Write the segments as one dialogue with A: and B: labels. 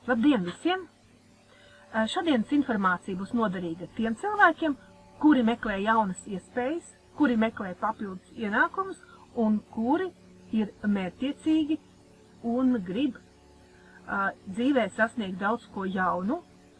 A: Labdien visiem! Šodienas informācija būs noderīga tiem cilvēkiem, kuri meklē jaunas iespējas, kuri meklē papildus ienākumus un kuri ir mērķtiecīgi un grib dzīvē sasniegt daudz ko jaunu,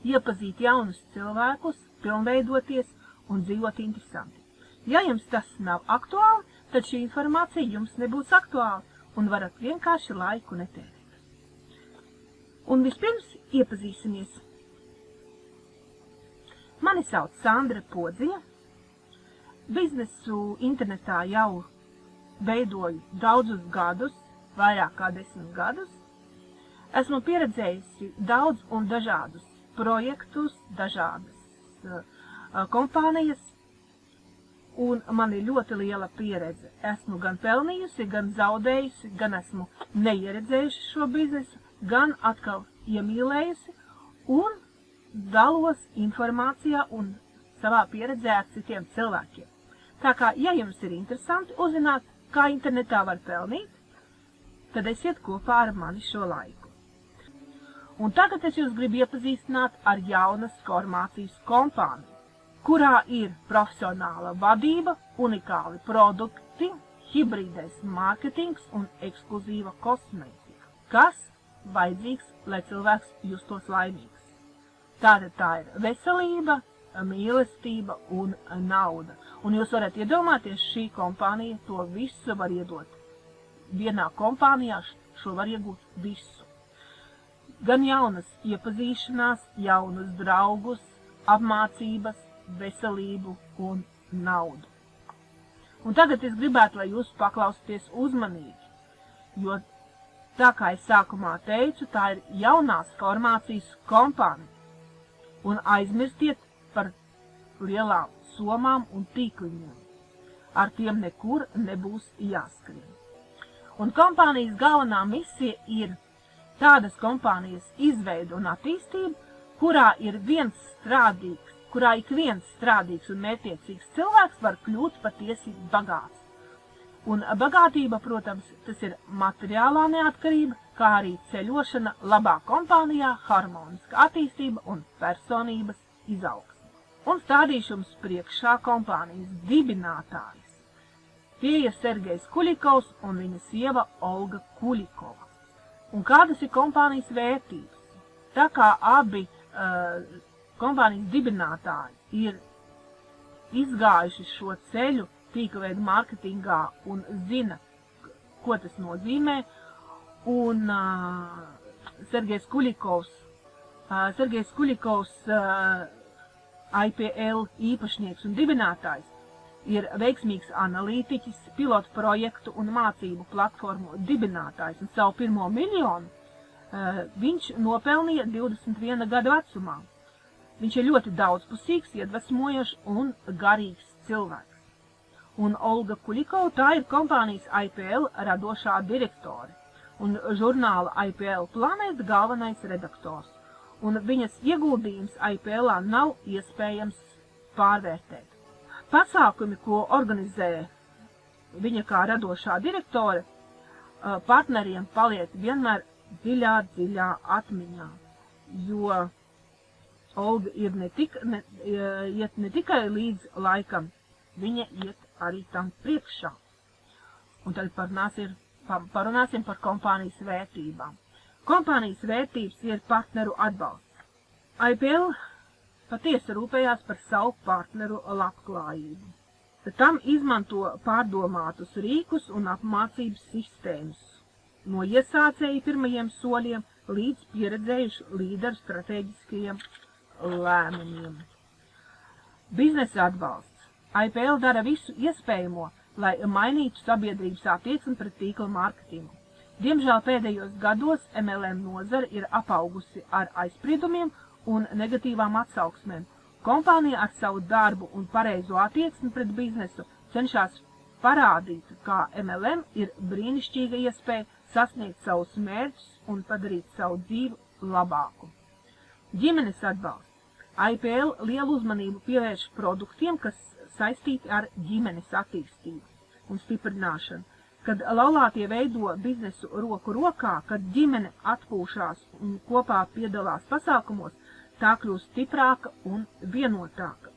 A: iepazīt jaunus cilvēkus, pilnveidoties un dzīvot interesanti. Ja jums tas nav aktuāli, tad šī informācija jums nebūs aktuāla un varat vienkārši laiku netērēt. Un vispirms iepazīsimies. Mani sauc Sandra Podziņa. Biznesu internetā jau veidoju daudzus gadus, vairāk kā 10 gadus. Esmu pieredzējusi daudz un dažādus projektus, dažādas kompānijas, un man ir ļoti liela pieredze. Esmu gan pelnījusi, gan zaudējusi, gan esmu neieredzējusi šo biznesu, gan atkal iemīlējusi un dalos informācijā un savā pieredzē ar citiem cilvēkiem. Tā kā, ja jums ir interesanti uzzināt, kā internetā var pelnīt, tad esiet kopā ar mani šo laiku. Un tagad es jūs gribu iepazīstināt ar jaunas formācijas kompāniju, kurā ir profesionāla vadība, unikāli produkti, hibrīdais mārketings un ekskluzīva kosmētika, kas vajadzīgs, lai cilvēks justos laimīgs. Tātad tā ir veselība, mīlestība un nauda. Un jūs varat iedomāties, šī kompānija to visu var iedot. Vienā kompānijā šo var iegūt visu. Gan jaunas iepazīšanās, jaunus draugus, apmācības, veselību un naudu. Un tagad es gribētu, lai jūs paklausieties uzmanīgi, jo tā kā es sākumā teicu, tā ir jaunās formācijas kompānija. Un aizmirstiet par lielām somām un tīkliņiem. Ar tiem nekur nebūs jāskrien. Un kompānijas galvenā misija ir tādas kompānijas izveida un attīstība, kurā ik viens strādīgs un mērķtiecīgs cilvēks var kļūt patiesi bagāts. Un bagātība, protams, tas ir materiālā neatkarība, kā arī ceļošana labā kompānijā, harmoniska attīstība un personības izaugsme. Un stādīšu jums priekšā kompānijas dibinātājs. Tie ir Sergejs Kuļikovs un viņa sieva Olga Kuļikova. Un kādas ir kompānijas vērtības? Tā kā abi kompānijas dibinātāji ir izgājuši šo ceļu tīklveidu mārketingā un zina, ko tas nozīmē, un Sergejs Kuļikovs, IPL īpašnieks un dibinātājs, ir veiksmīgs analītiķis, pilotu projektu un mācību platformu dibinātājs, un savu pirmo miljonu viņš nopelnīja 21 gadu vecumā. Viņš ir ļoti daudzpusīgs, iedvesmojošs un garīgs cilvēks. Un Olga Kuļikova, tā ir kompānijas IPL radošā direktore un žurnāla IPL Planēta galvenais redaktors. Un viņas ieguldījums IPL-ā nav iespējams pārvērtēt. Pasākumi, ko organizē viņa kā radošā direktore, partneriem paliek vienmēr dziļā atmiņā, jo Olga ir iet ne tikai līdz laikam, viņa iet arī tam priekšā. Un tad parunāsim par kompānijas vērtībām. Kompānijas vērtības ir partneru atbalsts. IPL patiesi rūpējās par savu partneru labklājību. Tam izmanto pārdomātus rīkus un apmācības sistēmas, no iesācēju pirmajiem soļiem līdz pieredzējušu līderu strateģiskajiem lēmumiem. Biznesa atbalsts. IPL dara visu iespējamo, lai mainītu sabiedrības attieksmi pret tīkla mārketingu. Diemžēl pēdējos gados MLM nozare ir apaugusi ar aizspriedumiem un negatīvām atsauksmēm. Kompānija ar savu darbu un pareizo attieksmi pret biznesu cenšas parādīt, kā MLM ir brīnišķīga iespēja sasniegt savus mērķus un padarīt savu dzīvi labāku. Ģimenes atbalsts. IPL lielu uzmanību pievērš produktiem, kas saistīti ar ģimenes attīstību un stiprināšanu. kad laulātie veido biznesu roku rokā, kad ģimene atpūšās un kopā piedalās pasākumos, tā kļūst stiprāka un vienotāka.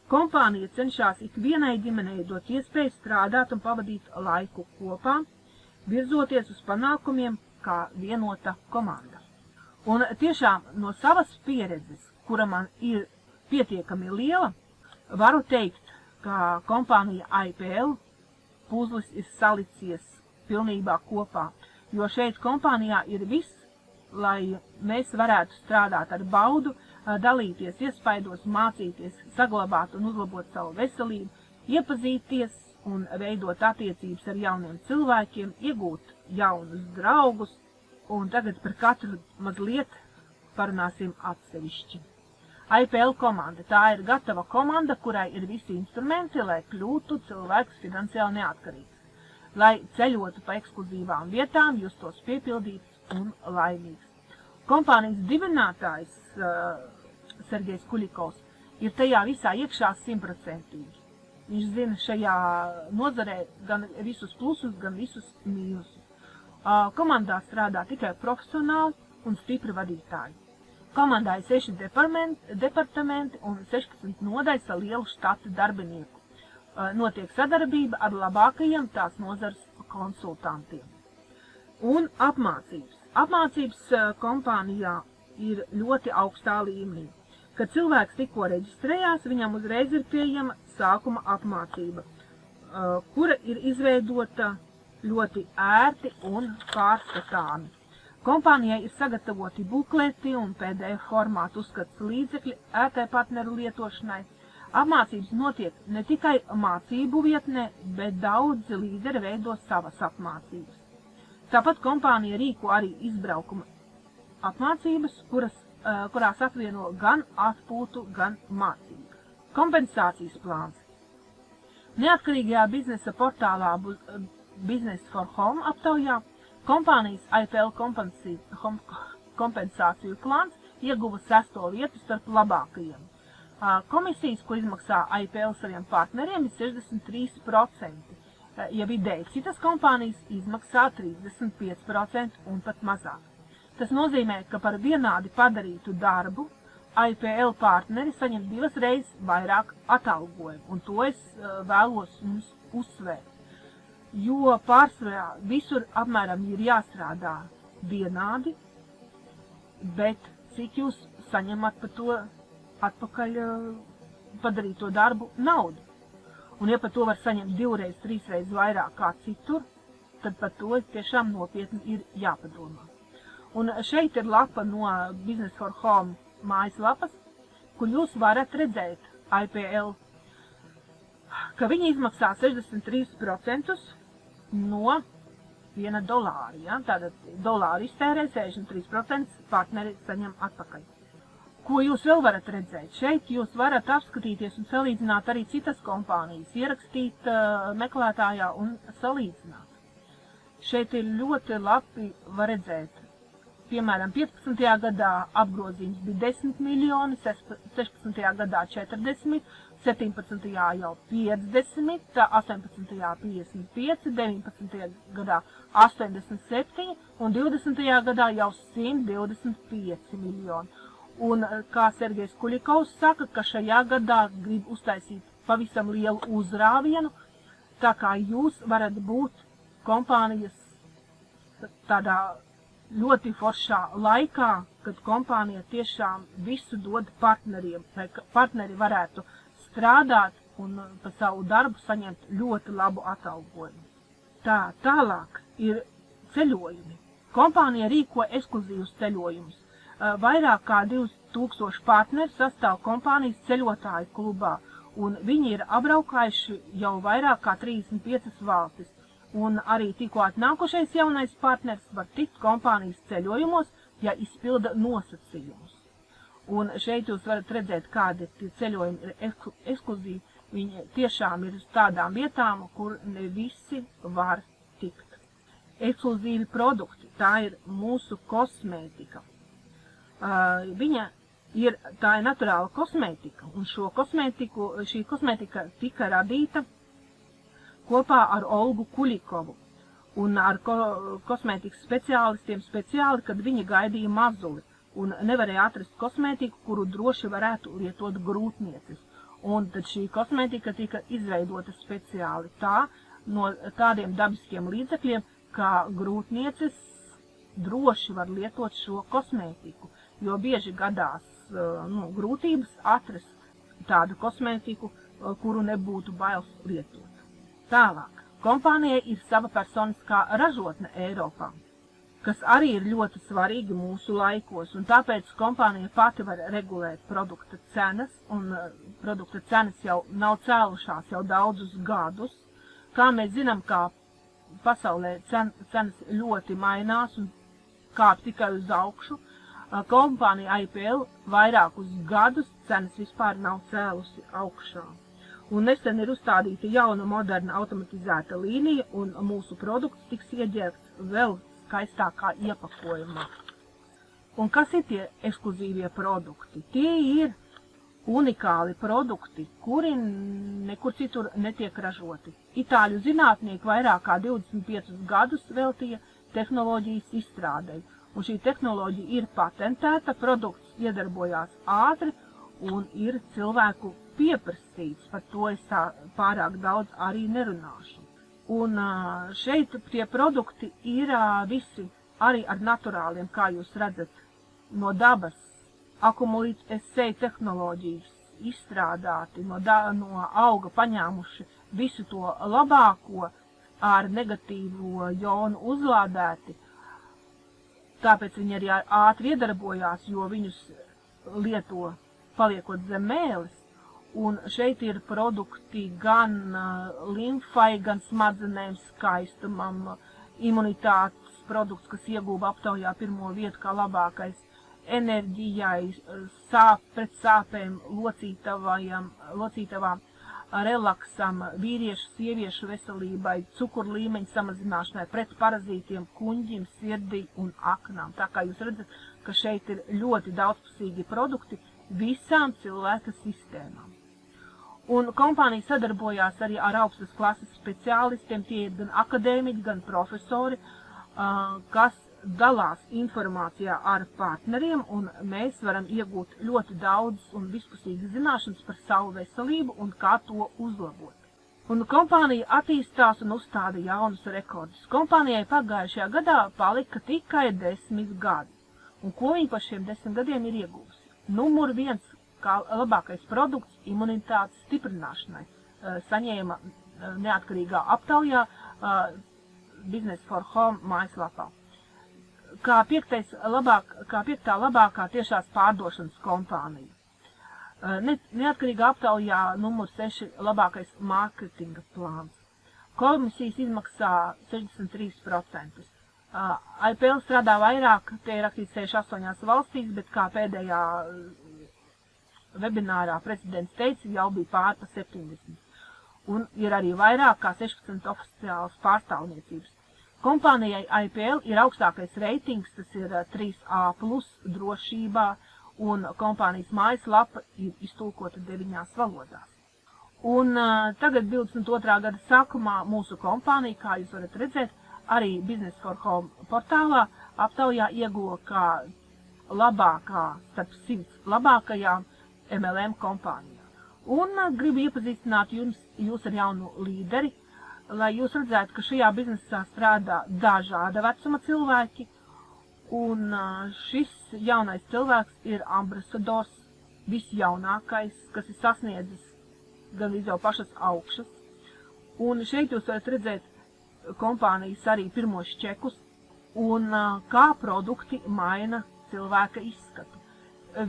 A: Kompānija cenšas ikvienai ģimenei dot iespēju strādāt un pavadīt laiku kopā, virzoties uz panākumiem kā vienota komanda. Un tiešām no savas pieredzes, kura man ir pietiekami liela, varu teikt, ka kompānija IPL puzlis ir salicies pilnībā kopā, jo šeit kompānijā ir viss, lai mēs varētu strādāt ar baudu, dalīties iespaidos, mācīties, saglabāt un uzlabot savu veselību, iepazīties un veidot attiecības ar jauniem cilvēkiem, iegūt jaunus draugus, un tagad par katru mazliet parunāsim atsevišķi. IPL komanda. Tā ir gatava komanda, kurai ir visi instrumenti, lai kļūtu cilvēks finansiāli neatkarīgs, lai ceļotu pa ekskluzīvām vietām, justos piepildīts un laimīgs. Kompānijas dibinātājs Sergejs Kuļikovs ir tajā visā iekšā 100%. Viņš zina šajā nozarē gan visus plusus, gan visus mīnusus. Komandā strādā tikai profesionāli un stipri vadītāji. Komandā ir 6 departamenti un 16 nodaļas ar lielu štatu darbinieku. Notiek sadarbība ar labākajiem tās nozars konsultantiem. Un apmācības. Apmācības kompānijā ir ļoti augstā līmenī. Kad cilvēks tikko reģistrējās, viņam uzreiz ir pieejama sākuma apmācība, kura ir izveidota ļoti ērti un pārskatāmi. Kompānijai ir sagatavoti bukleti un PDF formātu uzskats līdzekļi ērtai partneru lietošanai. Apmācības notiek ne tikai mācību vietnē, bet daudzi līderi veido savas apmācības. Tāpat kompānija rīko arī izbraukuma apmācības, kurās apvieno gan atpūtu, gan mācību. Kompensācijas plāns. Neatkarīgajā biznesa portālā Business for Home aptaujā kompānijas IPL kompensāciju plāns ieguva 6. vietu starp labākajiem. Komisijas, ko izmaksā IPL saviem partneriem, ir 63%, ja vidēji citas kompānijas izmaksā 35% un pat mazāk. Tas nozīmē, ka par vienādi padarītu darbu IPL partneri saņem 2 reizes vairāk atalgojumu, un to es vēlos jums uzsvērt. Jo pārsvarā visur apmēram ir jāstrādā vienādi, bet cik jūs saņemat par to atpakaļ padarīto darbu naudu. Un ja par to var saņemt 2 reizes, 3 reizes vairāk kā citur, tad par to tiešām nopietni ir jāpadomā. Un šeit ir lapa no Business for Home mājaslapas, kur jūs varat redzēt IPL, ka viņi izmaksā 63% no $1. Ja? Tātad dolāru iztērē, 63% partneri saņem atpakaļ. Ko jūs vēl varat redzēt? Šeit jūs varat apskatīties un salīdzināt arī citas kompānijas, ierakstīt meklētājā un salīdzināt. Šeit ir ļoti labi var redzēt. Piemēram, 15. gadā apgrozījums bija 10 miljoni, 16. gadā 40, 17. jau 50, 18. 55, 19. gadā 87 un 20. gadā jau 125 miljoni. Un kā Sergejs Kuļikovs saka, ka šajā gadā grib uztaisīt pavisam lielu uzrāvienu, tā kā jūs varat būt kompānijas tādā ļoti foršā laikā, kad kompānija tiešām visu dod partneriem, lai partneri varētu strādāt un par savu darbu saņemt ļoti labu atalgojumu. Tālāk ir ceļojumi. Kompānija rīko ekskluzīvus ceļojumus. Vairāk kā 2000 partneri sastāv kompānijas ceļotāju klubā, un viņi ir apbraukājuši jau vairāk kā 35 valstis. Un arī tikko atnākušais jaunais partners var tikt kompānijas ceļojumos, ja izpilda nosacījumus. Un šeit jūs varat redzēt, kādi tie ceļojumi ir ekskluzīvi. Viņi tiešām ir uz tādām vietām, kur ne visi var tikt. Ekskluzīvi produkti, tā ir mūsu kosmētika. Tā ir naturāla kosmētika, un šī kosmētika tika radīta kopā ar Olgu Kuļikovu. un ar kosmētikas speciālistiem speciāli, kad viņi gaidīja mazuli un nevarēja atrast kosmētiku, kuru droši varētu lietot grūtniecis. Un tad šī kosmētika tika izveidota speciāli no tādiem dabiskiem līdzekļiem, kā grūtniecis droši var lietot šo kosmētiku, jo bieži gadās grūtības atrast tādu kosmētiku, kuru nebūtu bailes lietot. Tālāk, kompānijai ir sava personiskā ražotne Eiropā, kas arī ir ļoti svarīgi mūsu laikos, un tāpēc kompānija pati var regulēt produkta cenas, un produkta cenas jau nav cēlušās jau daudzus gadus. Kā mēs zinām, kā pasaulē cenas ļoti mainās un kāp tikai uz augšu, kompānija IPL vairākus gadus cenas vispār nav cēlusi augšā. Un nesen ir uzstādīta jauna moderna automatizēta līnija, un mūsu produkts tiks ieģērbts vēl skaistākā iepakojumā. Un kas ir tie ekskluzīvie produkti? Tie ir unikāli produkti, kuri nekur citur netiek ražoti. Itāļu zinātnieki vairāk kā 25 gadus veltīja tehnoloģijas izstrādei, un šī tehnoloģija ir patentēta, produkts iedarbojās ātri un ir cilvēku pieprasīts, par to es pārāk daudz arī nerunāšu. Un šeit tie produkti ir visi arī ar naturāliem, kā jūs redzat, no dabas, akumulētas tehnoloģijas izstrādāti, no auga paņēmuši visu to labāko, ar negatīvo jonu uzlādēti, tāpēc viņi arī ātri iedarbojās, jo viņus lieto paliekot zem mēles. Un šeit ir produkti gan limfai, gan smadzenēm, skaistumam, imunitātes produkts, kas ieguva aptaujā pirmo vietu kā labākais, enerģijai, pret sāpēm, locītavām, relaksam, vīriešu, sieviešu veselībai, cukuru līmeņa samazināšanai, pret parazītiem, kuņģim, sirdī un aknām. Tā kā jūs redzat, ka šeit ir ļoti daudzpusīgi produkti visām cilvēka sistēmām. Un kompānija sadarbojās arī ar augstas klases speciālistiem, tie ir gan akadēmiķi, gan profesori, kas dalās informācijā ar partneriem, un mēs varam iegūt ļoti daudz un vispusīgas zināšanas par savu veselību un kā to uzlabot. Un kompānija attīstās un uzstāda jaunus rekordus. Kompānijai pagājušajā gadā palika tikai 10 gadi. Un ko viņi par šiem 10 gadiem ir iegūsi? Numur 1, kā labākais produkts imunitātes stiprināšanai, saņēma neatkarīgā aptaujā Business for Home mājaslapā. Kā piektā labākā tiešās pārdošanas kompānija. Neatkarīgā aptaujā numur 6 labākais mārketinga plāns. Komisijas izmaksā 63%. IPL strādā vairāk, te ir rakstīts 68 valstīs, bet kā pēdējā webinārā prezidents teica, jau bija pār pa 70. Un ir arī vairāk kā 16 oficiālas pārstāvniecības. Kompānijai IPL ir augstākais reitings, tas ir 3A+ drošībā, un kompānijas mājaslapa ir iztulkota 9 valodās. Un tagad 22. gada sākumā mūsu kompānija, kā jūs varat redzēt, arī Business for Home portālā aptaujā ieguva kā labākā starp 100 labākajām MLM kompānijām. Un gribu iepazīstināt jūs ar jaunu līderi, lai jūs redzētu, ka šajā biznesā strādā dažāda vecuma cilvēki, un šis jaunais cilvēks ir ambasadors, visjaunākais, kas ir sasniedzis gan jau pašas augšas. Un šeit jūs varat redzēt kompānijas arī pirmos čekus, un kā produkti maina cilvēka izskatu.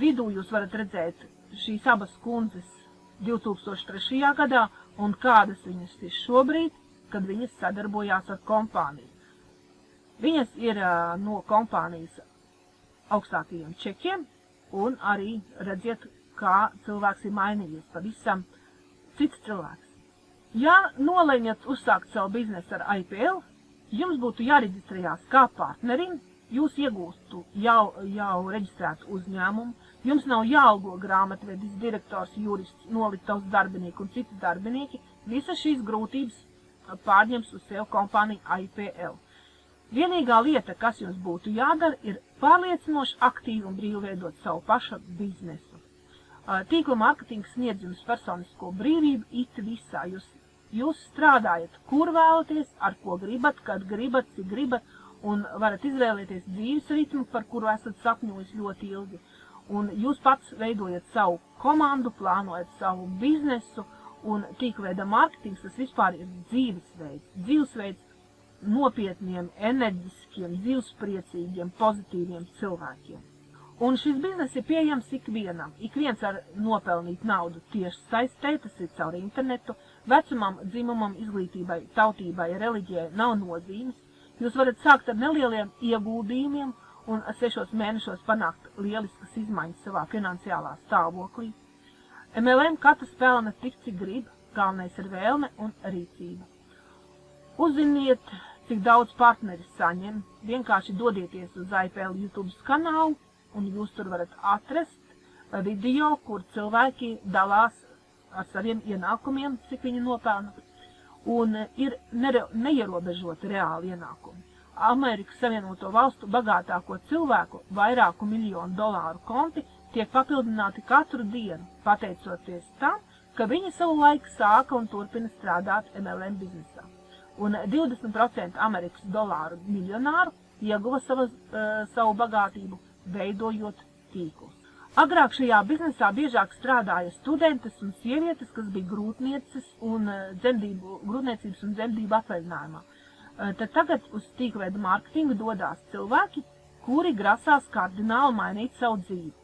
A: Vidū jūs varat redzēt šīs abas kundzes 2003. gadā, un kādas viņas ir šobrīd, kad viņas sadarbojās ar kompāniju. Viņas ir no kompānijas augstākajiem čekiem, un arī redziet, kā cilvēks ir mainījies, pavisam cits cilvēks. Ja nolēmiet uzsākt savu biznesu ar IPL, jums būtu jāreģistrējās kā partnerim, jūs iegūstu jau reģistrētu uzņēmumu, jums nav jāalgo grāmatvedis, direktors, jurists, noliktavas darbinieki un citi darbinieki. Visas šīs grūtības pārņems uz sevi kompānija IPL. Vienīgā lieta, kas jums būtu jādara, ir pārliecinoši aktīvi un brīvi veidot savu pašu biznesu. Tīkla mārketings sniedz jums personisko brīvību it visā. Jūs strādājat, kur vēlaties, ar ko gribat, kad gribat, cik gribat, un varat izvēlēties dzīves ritmu, par kuru esat sapņojis ļoti ilgi. Un jūs pats veidojat savu komandu, plānojat savu biznesu, un tīkla mārketings tas vispār ir dzīvesveids. Dzīvesveids nopietniem, enerģiskiem, dzīvespriecīgiem, pozitīviem cilvēkiem. Un šis biznes ir pieejams ikvienam. Ik viens var nopelnīt naudu tieši saistē, tas ir caur internetu. Vecumam, dzimumam, izglītībai, tautībai, reliģijai nav nozīmes. Jūs varat sākt ar nelieliem ieguldījumiem un 6 mēnešos panākt lieliskas izmaiņas savā finansiālā stāvoklī. MLM katrs pelna tik, cik grib, galvenais ir vēlme un rīcība. Uzziniet, cik daudz partneri saņem, vienkārši dodieties uz IPL YouTube kanālu, un jūs tur varat atrast video, kur cilvēki dalās ar saviem ienākumiem, cik viņi nopelna, un ir neierobežoti reāli ienākumi. Amerikas Savienoto Valstu bagātāko cilvēku vairāku miljonu dolāru konti tiek papildināti katru dienu, pateicoties tam, ka viņi savu laiku sāka un turpina strādāt MLM biznesā. Un 20% Amerikas dolāru miljonāru ieguva savu bagātību, veidojot tīklus. Agrāk šajā biznesā biežāk strādāja studentes un sievietes, kas bija grūtniecības un dzemdību atvaļinājumā. Tad tagad uz tīkla mārketingu dodās cilvēki, kuri grasās kardināli mainīt savu dzīvi.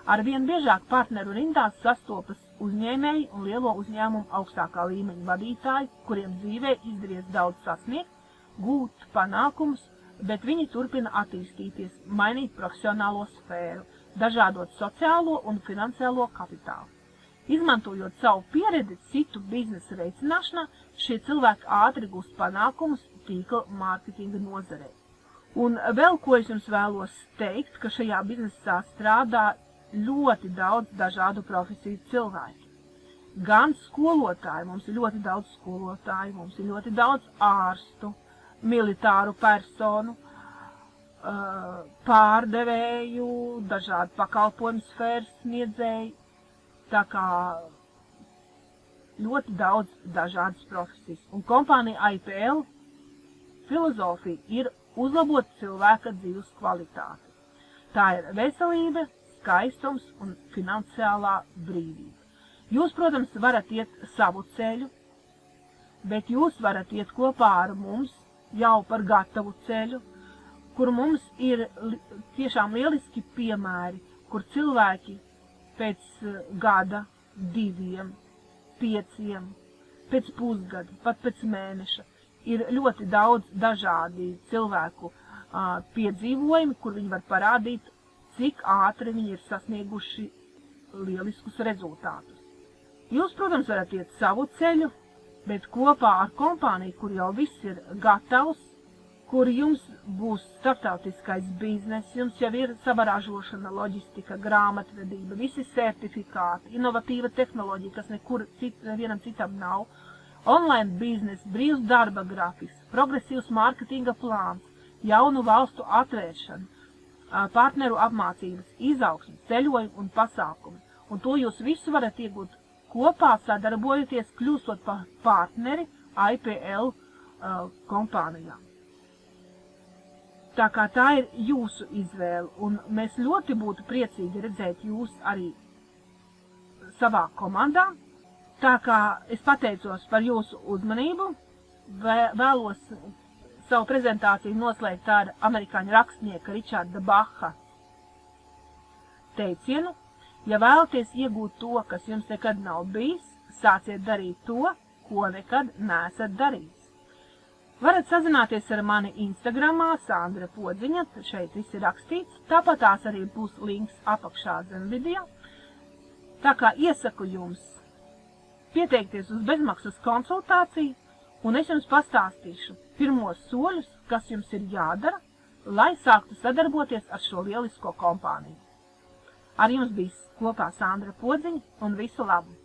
A: Arvien biežāk partneru rindās sastopas uzņēmēji un lielo uzņēmumu augstākā līmeņa vadītāji, kuriem dzīvē izdevies daudz sasniegt, gūt panākumus, bet viņi turpina attīstīties, mainīt profesionālo sfēru, dažādot sociālo un finansiālo kapitālu. Izmantojot savu pieredzi citu biznesa veicināšanā, šie cilvēki ātri gūst panākumus tīkla mārketinga nozarē. Un vēl ko es jums vēlos teikt, ka šajā biznesā strādā ļoti daudz dažādu profesiju cilvēki. Gan skolotāji, mums ir ļoti daudz skolotāju, mums ir ļoti daudz ārstu, militāru personu, pārdevēju, dažādu pakalpojumu sfēras sniedzēju, tā kā ļoti daudz dažādas profesijas. Un kompānija IPL filozofija ir uzlabot cilvēka dzīves kvalitāti. Tā ir veselība, skaistums un finansiālā brīvība. Jūs, protams, varat iet savu ceļu, bet jūs varat iet kopā ar mums jau par gatavu ceļu, kur mums ir tiešām lieliski piemēri, kur cilvēki pēc gada, 2, 5, pēc pusgada, pat pēc mēneša ir ļoti daudz dažādi cilvēku piedzīvojumi, kur viņi var parādīt, cik ātri viņi ir sasnieguši lieliskus rezultātus. Jūs, protams, varat iet savu ceļu, bet kopā ar kompāniju, kur jau viss ir gatavs, kur jums būs starptautiskais biznes, jums jau ir sava ražošana, loģistika, grāmatvedība, visi certifikāti, inovatīva tehnoloģija, kas nevienam citam nav, online biznes, brīvs darba grafiks, progresīvs mārketinga plāns, jaunu valstu atvēršana, partneru apmācības, izaugsmes, ceļojumi un pasākumi. Un to jūs visu varat iegūt kopā sadarbojoties, kļūstot par partneri IPL kompānijā. Tā kā tā ir jūsu izvēle, un mēs ļoti būtu priecīgi redzēt jūs arī savā komandā. Tā kā es pateicos par jūsu uzmanību, vēlos savu prezentāciju noslēgt ar amerikāņu rakstnieka Richarda Baha teicienu: ja vēlaties iegūt to, kas jums nekad nav bijis, sāciet darīt to, ko nekad neesat darījis. Varat sazināties ar mani Instagramā Sandra Podziņa, šeit viss ir rakstīts, tāpat tās arī būs links apakšā zem video. Tā kā iesaku jums pieteikties uz bezmaksas konsultāciju, un es jums pastāstīšu pirmos soļus, kas jums ir jādara, lai sāktu sadarboties ar šo lielisko kompāniju. Ar jums bija kopā Sandra Podziņa, un visu labu!